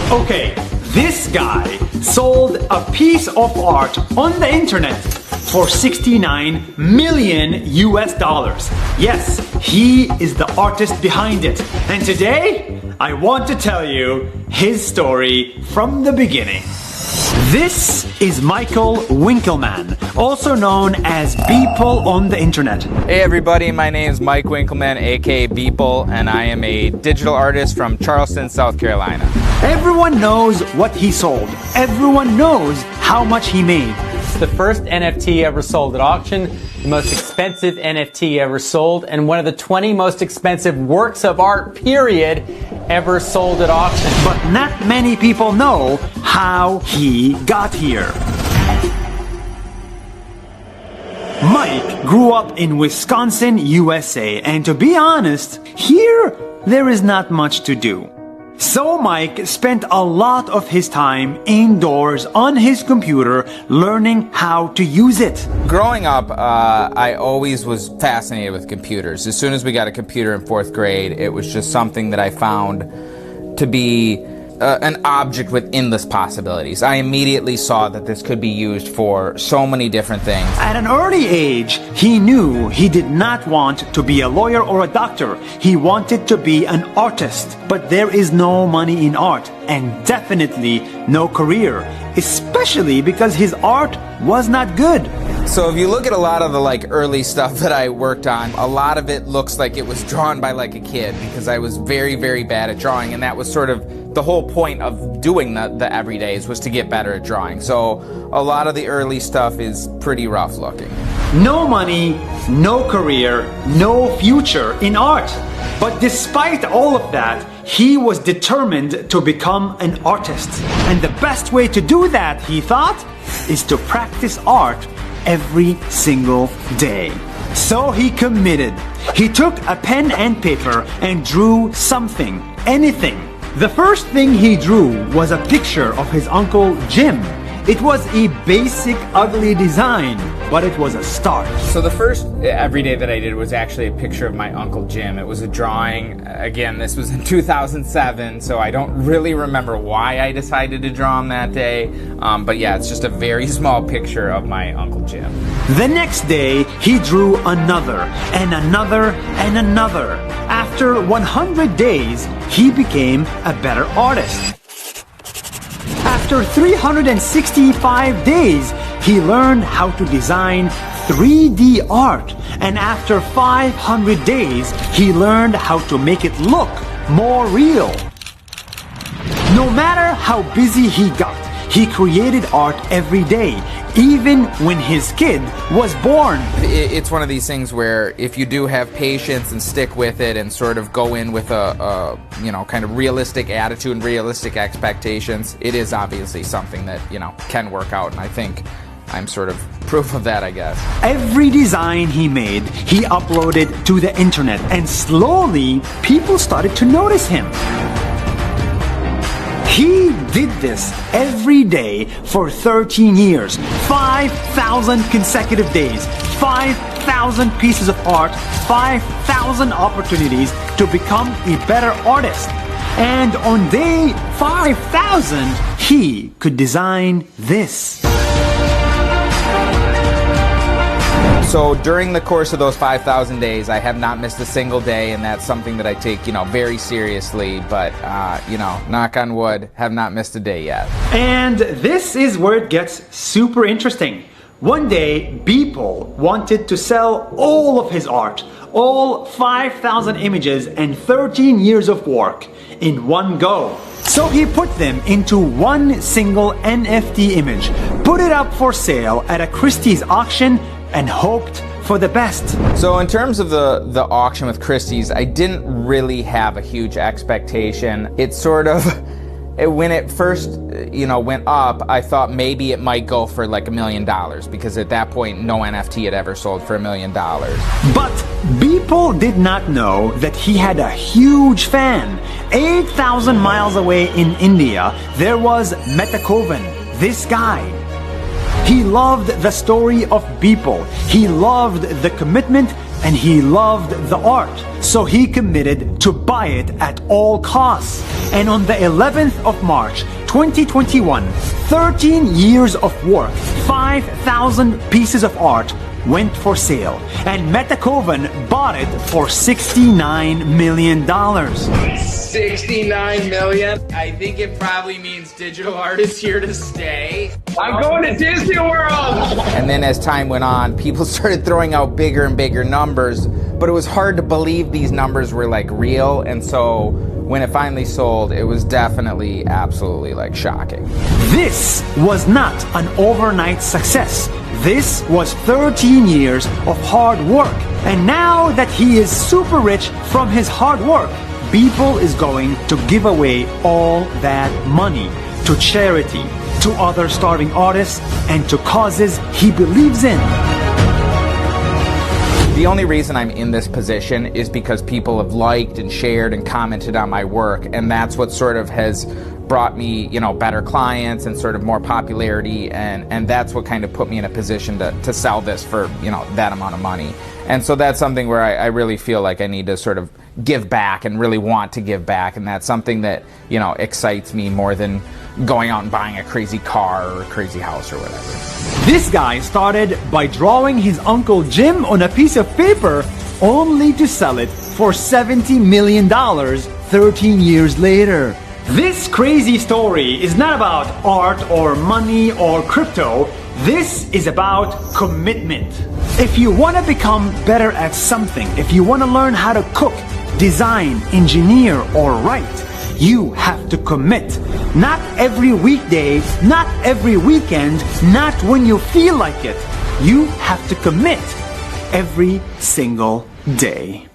Okay, this guy sold a piece of art on the internet for 69 million US dollars. Yes, he is the artist behind it. And today, I want to tell you his story from the beginning. This is Michael Winkelmann, also known as Beeple on the internet. Hey everybody, my name is Mike Winkelmann, aka Beeple, and I am a digital artist from Charleston, South Carolina. Everyone knows what he sold. Everyone knows how much he made. It's the first NFT ever sold at auction, the most expensive NFT ever sold, and one of the 20 most expensive works of art, period, ever sold at auction. But not many people know how he got here. Mike grew up in Wisconsin, USA, and to be honest, here there is not much to do. So Mike spent a lot of his time indoors on his computer learning how to use it. Growing up, I always was fascinated with computers. As soon as we got a computer in 4th grade, it was just something that I found to be an object with endless possibilities. I immediately saw that this could be used for so many different things. At an early age, he knew he did not want to be a lawyer or a doctor. He wanted to be an artist. But there is no money in art, and definitely no career, especially because his art was not good. So if you look at a lot of the early stuff that I worked on, a lot of it looks like it was drawn by a kid, because I was very, very bad at drawing, and that was sort of the whole point of doing the everydays, was to get better at drawing. So a lot of the early stuff is pretty rough looking. No money, no career, no future in art. But despite all of that, he was determined to become an artist. And the best way to do that, he thought, is to practice art every single day. So he committed. He took a pen and paper and drew something, anything. The first thing he drew was a picture of his Uncle Jim. It was a basic, ugly design, but it was a start. So the first everyday that I did was actually a picture of my Uncle Jim. It was a drawing. Again, this was in 2007, so I don't really remember why I decided to draw him that day. But yeah, it's just a very small picture of my Uncle Jim. The next day, he drew another, and another, and another. After 100 days, he became a better artist. After 365 days, he learned how to design 3D art. And after 500 days, he learned how to make it look more real. No matter how busy he got, he created art every day, even when his kid was born. It's one of these things where if you do have patience and stick with it and sort of go in with a kind of realistic attitude and realistic expectations, it is obviously something that, can work out. And I think I'm sort of proof of that, I guess. Every design he made, he uploaded to the internet, and slowly people started to notice him. He did this every day for 13 years, 5,000 consecutive days, 5,000 pieces of art, 5,000 opportunities to become a better artist. And on day 5,000, he could design this. So during the course of those 5,000 days, I have not missed a single day, and that's something that I take, very seriously. But, knock on wood, have not missed a day yet. And this is where it gets super interesting. One day, Beeple wanted to sell all of his art, all 5,000 images and 13 years of work in one go. So he put them into one single NFT image, put it up for sale at a Christie's auction, and hoped for the best. So in terms of the auction with Christie's, I didn't really have a huge expectation. It sort of, when it first, went up, I thought maybe it might go for $1 million, because at that point, no NFT had ever sold for $1 million. But Beeple did not know that he had a huge fan. 8,000 miles away in India, there was Metakovan, this guy. He loved the story of Beeple. He loved the commitment and he loved the art, so he committed to buy it at all costs. And on the 11th of March, 2021, 13 years of work, 5,000 pieces of art went for sale, and Metakovan bought it for $69 million. 69 million? I think it probably means digital art is here to stay. I'm going to Disney World! And then as time went on, people started throwing out bigger and bigger numbers, but it was hard to believe these numbers were like real, and so when it finally sold, it was definitely absolutely like shocking. This was not an overnight success. This was 13 years of hard work. And now that he is super rich from his hard work, Beeple is going to give away all that money to charity, to other starving artists, and to causes he believes in. The only reason I'm in this position is because people have liked and shared and commented on my work, and that's what sort of has brought me, you know, better clients and sort of more popularity, and that's what kind of put me in a position to sell this for, you know, that amount of money. And so that's something where I really feel like I need to sort of give back and really want to give back, and that's something that, you know, excites me more than going out and buying a crazy car or a crazy house or whatever. This guy started by drawing his Uncle Jim on a piece of paper, only to sell it for $70 million 13 years later. This crazy story is not about art or money or crypto. This is about commitment. If you want to become better at something, if you want to learn how to cook, design, engineer, or write, you have to commit. Not every weekday, not every weekend, not when you feel like it. You have to commit every single day.